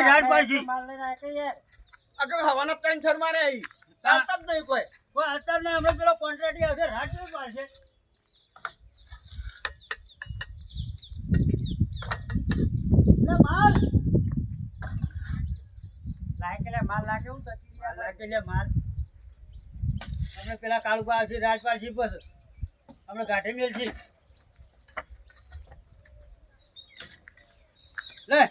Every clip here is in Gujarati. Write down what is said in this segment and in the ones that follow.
ની રાત પાડશી માલ લઈને આય કે યાર આગળ હવાના ત્રણ થર મારે આવી ચાલતા જ નહીં કોઈ કોઈ હાલતા જ નહીં હમણાં પેલો કોન્ટ્રાક્ટી આવશે રાત કેવી પાડશે લે માલ લાય માલ લાગે હું તો લાગે લે માલ હમણાં પેલા કાળુબા આવશે રાત પાડશી બસ હમણાં ગાંઠે મેલશી લે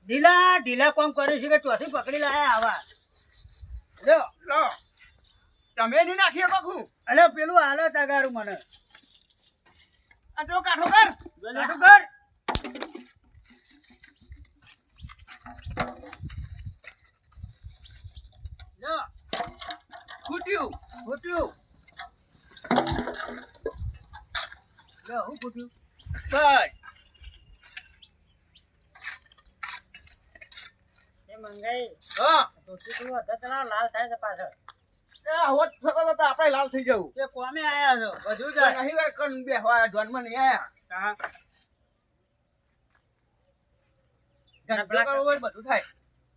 ઢીલા કોમ કર્યું છે કે ચોથી પકડી લાયા આવા લ્યો લો તમે નહીં નાખીએ બાખું અલે પેલું હાલો તગારું મને આ જો કાઠો કર લેટું કર લ્યો ફૂટ્યું ફૂટ્યું લ્યો હું ફૂટ્યું બસ એ મંગાઈ હા તો તું વધા ચલાવ લાલ થાય છે પાછળ એ હોત થતો તો આપણે લાલ થઈ જવું તે કોમે આયા છો બધું તો જાય નહીં ભાઈ કણ બેહવા જોનમાં નહીં આયા અને પેલા બધું થાય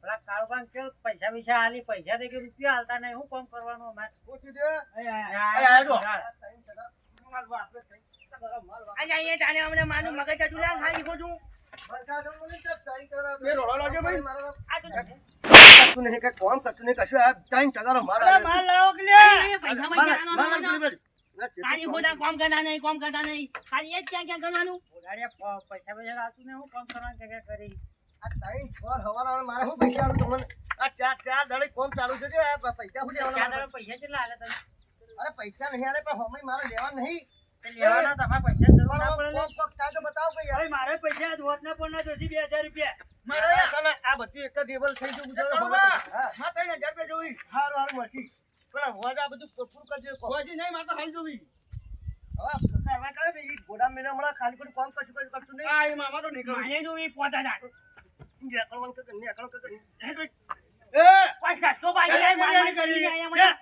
પેલા કાળુબાન કે પૈસા વિસા આલી પૈસા દે કે રૂપિયા હાલતા નહીં હું કામ કરવાનું અમારે પૂછી દે આયા જો. અહીંયા તાને અમને માનું મગજ હતું લા ખાલી ખોટું બે રોળો લાગે ભાઈ આ તો તું નહીં કઈ કોમ કરતું નહીં કશું આ ટાઈમ ટગારો અરે માલ લાવો કે લે પૈસા માં ખાલી ખોટા કામ કરતા નહીં ખાલી એ જ ક્યાં કરવાનું ગાડીએ પૈસા પૈસા આવતું ને હું કામ કરવાનું કે કરી આ ટાઈમ પર હવાના મારે શું પૈસા આલું તમને આ ચાર દાડે કોમ ચાલુ છે કે આ પૈસા શું ચાર લેવાના દાડા પૈસા કેટલા હાલે તમે અરે પૈસા નહીં આલે પણ હમણાં મારે લેવા નહીં તે લેવાના તમારે પૈસા જરૂર ના પડે કોમ કોક ચાલ તો બતાવો કે યાર ભાઈ મારે પૈસા આજ હોત ના પણ ના જોશી 2000 રૂપિયા મારે આ બધી એક ટેબલ થઈ ગયું ગુજરાત હા માં 3000 રૂપિયા જોઈ હારું હારું મચી પણ હોજ આ બધું પૂરું કરજો હોજી નહીં મારે તો હાલ જોવી હવે કરવા કરે ભાઈ ગોડામ મેલે હમણાં ખાલી કોઈ કોમ કશું કરતું નહીં આ મામા તો નીકળ મને જોઈ 5000 પૈસા તો બાઈ જાય મારી કરી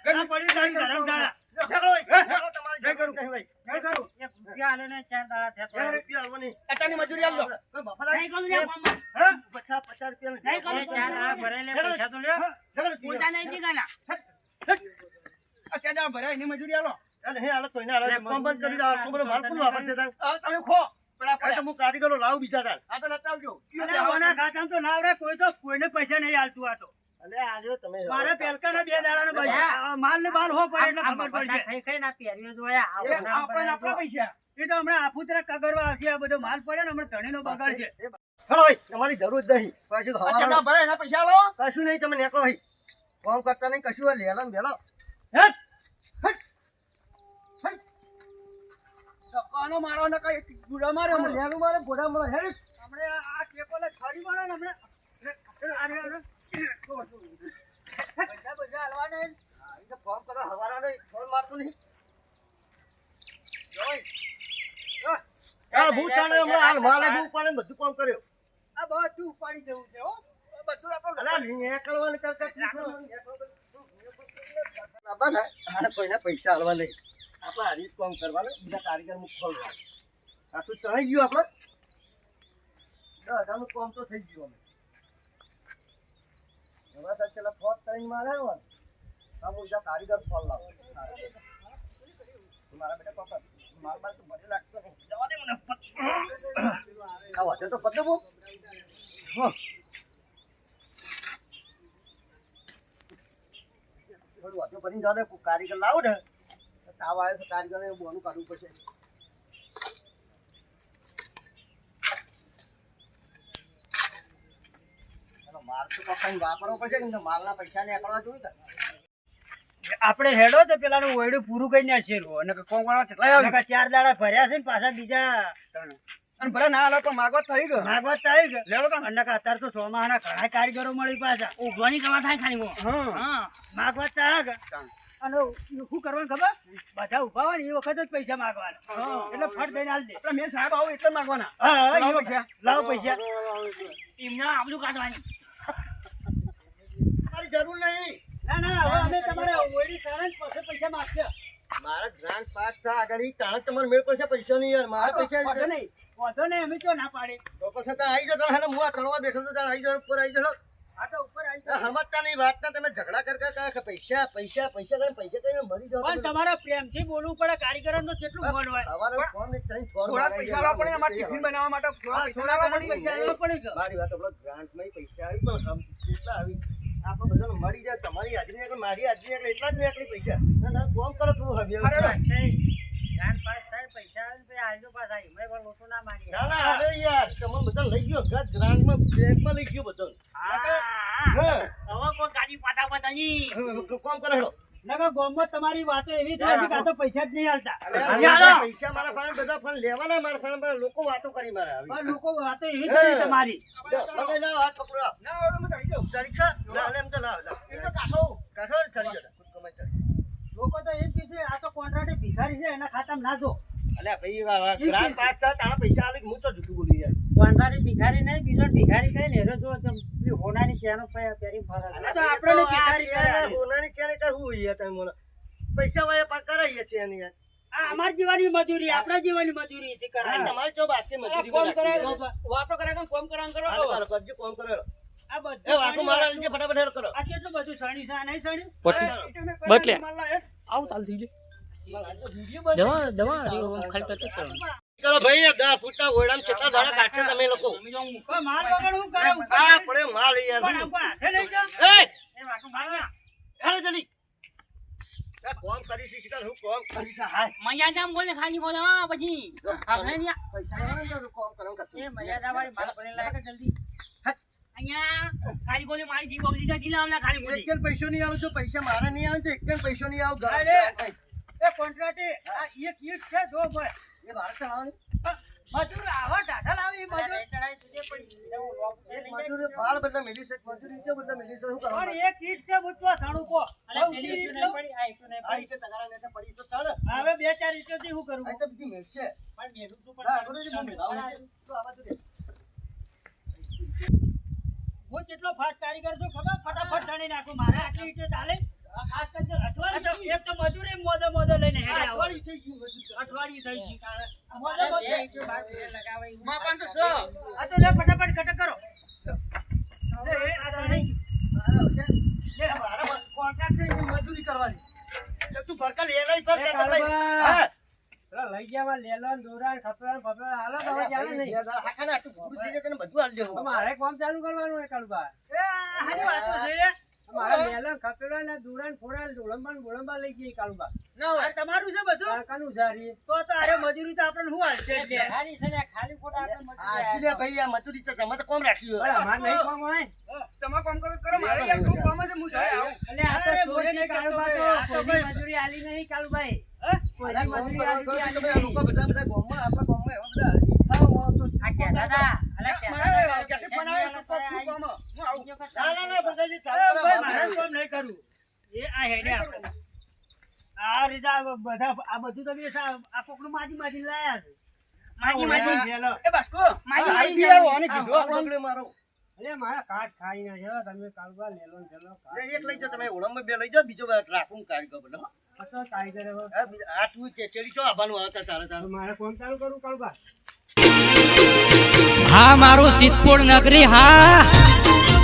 ઘણા પડી જાય ગરમ દાડા એક રૂપિયા હાલે ને ચાર દાડા થયા અટાની મજૂરી આલ દો નહીં કરું લે કામ 50 રૂપિયા નહીં કરું ચાર દાડા ભરેલે પૈસા તો લ્યો પોતા નહીં જીગાના અત્યારે ભરાય એની મજૂરી આલો અરે હે હાલત કોઈને હાલત કોમ બંધ કરી દો તમારો માલ પૂરો વાપરશે તાર તમે ખો આ તો હું કારીગરો લાવું બીજા તાર આ તો લતા આવજો અલે ઓના ખાતામાં તો ના આવડે કોઈ તો કોઈને પૈસા નહીં આલતું આ તો અલે આજો તમે મારે પેલકાના 2 દાડાનો પૈસા માલ ને બાલ હો પડે એટલે ખબર પડશે ખાઈ ખાઈ ના પહેર્યો જોયા આપણા પૈસા એ તો હમણાં આફુતરા કગરવા આવશે આ બધો માલ પડે ને હમણાં ધણીનો બગાડ છે હેલો ભાઈ તમારી જરૂર જ નહીં પાછું હવાના ભરાય એના પૈસા લો કશું નહીં તમે નેકળો ભાઈ કોમ કરતા નહીં કશું લેલો ને વેલો હેટ કાનો મારો ને કઈ ગુડા મારે લેલું મારે ગોડા મારે હેડ હમણે આ કેકોલે ખડી મળે ને હમણે પૈસા પૈસા હાલવા નહીં આ તો કોમ કરો હવાના નહીં ફોન મારતું નહીં જોઈ આ ભૂત ચાલે હમણાં હાલ માલે ભૂત પાડે બધું કોમ કર્યો આ બધું ઉપાડી જવું છે હો બધું આપણે અલા નીકળવાનું કરતા બાબા હાલે કોઈને પૈસા હાલવા નહીં આપણે હરીશ કોમ કરવાનું બીજા કારીગર મુખ ખોલવા આ તો ચણી ગયું આપણે 10,000 નું કોમ તો થઈ ગયું અમે હવે તો ચલા ફોટ કરીને મારે આ બીજા કારીગર ખોલ લાવો મારા બેટા પપ્પા માર બાર તો મને લાગતો નહીં જવા દે મને આ વાતે તો પત દેવો હા થોડું વાતો કરીને જવા દે કારીગર લાવો ને તાવ આવે છે કારીગરને બોનું કાઢવું પડશે માલ તો પપ્પાને વાપરવો પડશે કે માલના પૈસા ને એકડવા જોઈ આપણે હેડો તો પેલાનું ઓયડું પૂરું કરી નાખીએ અને કોમ કરવા કેટલા આવે 4 દાડા ભર્યા છે ને પાછા બીજા અને ભલે ના હાલો તો માગવા થઈ ગયો માગવા થઈ ગયો લેલો તો અને અત્યારે તો સોમાહાના ઘણા કારીગરો મળી પાછા ઉભવાની કમા થાય ખાલી હા માગવા થાય અને શું કરવાનું ખબર બધા ઉભા હોય ને એ વખત જ પૈસા માગવાના એટલે ફટ દઈને હાલ દે મેં સાહેબ આવું એટલે માગવાના હા લાવો એ પૈસા. લાવો પૈસા એમના આબરૂ કાઢવાની મારી જરૂર નહીં ના હવે અમે તમારે ઓયડી સારા જ પાસે પૈસા માગશે મારા ગ્રાન્ટ પાસ થાય આગળ ઈ તાણે તમારે મેળ પડશે પૈસા નહીં યાર મારા પૈસા વાંધો નહીં વાંધો નહીં અમે તો ના પાડી તો પછી ત્યાં આવી જતો હેને હું આ ચણવા બેઠો તો ત્યાં આવી જાવ ઉપર આવી જાવ આ તો ઉપર આવી જાઓ. સમજતા નહીં વાતના તમે ઝઘડા કર પૈસા પૈસા પૈસા કરીને મરી જાવ પણ તમારે પ્રેમથી બોલવું પડે કારીગરોનું કેટલું મન હોય સવારે ફોન એક ટાઈમ ફોન થોડા પૈસા આપવા પડે અમારે ટિફિન બનાવવા માટે થોડા પૈસા આપવા પડે. પૈસા આલવા પડે કે? મારી વાત આપણો ગ્રાન્ટમાં પૈસા આવી પણ કેટલા આવી આપણે બધાને મળી જાય તમારી હાજરી નીકળે મારી હાજરી નીકળે એટલા જ નીકળી પૈસા ના તમે કોમ કરો થોડું હવે બસ નહીં. જાન પાસ થાય પૈસા આવે ને પછી આલજો પાછા એમાંય પણ ઓછું ના મારીએ. ના ના હવે યાર તમે બધા લઈ ગયો ગ્રાન્ટમાં બેંકમાં લઈ ગયો બધો હવે કોઈ ગાડી પાટા બતાવી કોમ કરે હેડો નકર ગામમાં તમારી વાતો એવી થાય કે આ તો પૈસા જ નહીં હાલતા પૈસા મારા ફાન બધા ફાન લેવાના મારા ફાન લોકો વાતો કરી મારા આવી પણ લોકો વાતો એવી કરી તમારી લગાઈ જાઓ હાથ પકડો ના હવે હું આવી જાઉં. ચાલી છે ના એમ તો ના એ તો કાઢો. કાઢો ચાલી જતા ખુદ કમાઈ ચાલી લોકો તો એમ કહે છે આ તો કોન્ટ્રાક્ટ ભિખારી છે એના ખાતામાં ના જો અલ્યા ભાઈ ગ્રાન્ટ પાસ થાય તારા પૈસા આલી હું તો જૂઠું બોલી યાર વાંધાની ભિખારી નહીં બીજો ભિખારી કઈ ને એનો જો પેલી હોનાની ચેનો પહેરી ફરે છે. તો આપણને ભિખારી કરે. હોનાની છે ને કઈ હું યાર તમે મને પૈસા વાયા પાક કરાઈએ છે એની યાર આ અમાર જીવાની મજૂરી આપણા જીવાની મજૂરી છે આ કરવાની. તમારી ચો બાસ્કે મજૂરી કોમ કરે કરાય વાતો કરે કે કોમ કરાવ કરો કરજો કોમ કરે આ એ બધું વાકો મારા લીધે ફટાફટ હેડ કરો આ કેટલું બધું સણી છે આ નહીં સણી બટલે આવું ચાલ થઈ વિડીયો દવા ખાલી પેટ કરો કરો ભાઈ 10 ફૂટના ઓરડામાં કેટલા દાડા કાઢશે તમે લોકો પણ માર વગર હું કરે ઉપર આ પડે માલ યાર પણ આપણે હાથે નહીં જા એ એ વાંકું ભાગ્યા. હેડ જલ્દી આ કોમ કરી છે શિકાર હું કોમ કરી છે હાય મૈયા જામ બોલે ખાલી બોલવા પછી આપણે ન્યા પૈસા વાળા તો કોમ કરમ કરતો એ મર્યાદાવાળી માલ ભરેલા લાગે જલ્દી. અહીંયા ખાલી બોલે મારી જી બોલી જા ઢીલા આમના ખાલી બોલી એક જણ પૈસો નહીં આવે જો પૈસા મારા નહીં આવે તો એક જણ પૈસો નહીં આવે અરે એ કોન્ટ્રાક્ટે આ એક ઈટ છે જો ભાઈ એ ભારત ચલાવવાની મજૂર આવા ટાઢા લાવી મજૂર ચડાઈ તુજે પડી. એવું લોક એક મજૂરી બાળ બધા મિલી છે મજૂરી છે બધા મિલી છે શું પણ કરવાનું એક ઈટ છે બુચવા સાણું કો અલે પેલી ઈંટું નહીં પડી, આ ઈંટું નહીં આ પડી. રીતે તગારા નેતા પડી તો ચાલે હવે બે ચાર ઈટોથી શું કરું આ તો બીજી મિલશે પણ મેલું તું ના પણ આગળ જ મને ભાવ નથી. તો આ બાજુ દે. હું કેટલો ફાસ્ટ કારીગર છું ખબર ફટાફટ સણી નાખું મારે આટલી ઈટો ચાલે આ ખાસ કરીને અઠવાડિયું એક તો મજૂરી મોદો લઈને હેડે આવો. અઠવાડિયું થઈ ગયું મજૂર. અઠવાડિયું થઈ ગયું અરે મોદો બે ઈંટું બાર બે લગાવે એવું. માપાન તો સ આ તો લે ફટાફટ કટક કરો લે એ આ સણી લે મારા કોન્ટ્રાક્ટ છે એની મજૂરી કરવાની એટલે તું ભરકા લે લઈ પર એ લે કાળુબા. હા પેલા લઈ ગયા લેલો દોરા ખપરા ફપરા હાલો તો હવે ચાલે નહીં. આખાને આટલું પૂરું થઈ જાય તને બધું હાલ દેવું મારે કામ ચાલુ કરવાનું હે કાળુબા. એ હારી વાતો છે રે મારે લેલો ખપેલા ને દોરા ફોડા ડોળંબા લઈ ગઈ કાળુબા. આ તમારું છે બધું કાકાનું સારી તો અરે મજૂરી તો આપણને શું હાલશે એટલે ખાલી છે ને ખાલી ફોટા આપણે મજૂરી આ લે ભાઈ આ મજૂરી તો તમે તો કોમ રાખ્યું અરે અમારે નહીં કામ હોય. તમે કોમ કરો મારે યાર કોમ કામ જ હું જાય આવું એટલે આ તો અરે સોચ મોહે ને નહીં કરતો કાળુબા ભાઈ, તો આ તો કોઈની ભાઈ. મજૂરી આલી નહીં કાળુભાઈ. હે? અલા કોઈની કોમ મજૂરી કરો આલી તમે નહીં. આ લોકો બધા ગામમાં આપણા ગામમાં એવા બધા ઈચ્છાઓ માણસો આ કહેતા હતા. અલે કહેતા મારે હતા કે ક્યાંથી ફોન આવ્યો તો શું કામ હું આવું ના બધાજી એ ચાલુ કરો ભાઈ મારે કામ નહીં કરવું એ આ હેડે આપણે આ રીતે આ બધા આ બધું તમે આ કોકનું માજી લાયા છે માજી. લેલો. એ બાસ્કો માજી આઈ માજી યાર ઓને કીધું આ પકડે મારો અલે મારા કાટ ખાઈ ના છે તમે કાળુબા લેલો ને ચલો લે એક લઈ જાઓ તમે ઓળામાં બે લઈ જાઓ બીજો રાખું કાઢી બધો તો કારીગર હવે આ તું ચેચડી છો આવવાનું આવતા તારે તારે મારે કામ ચાલુ કરું કાળુબા. હા મારું સિદ્ધપુર નગરી હા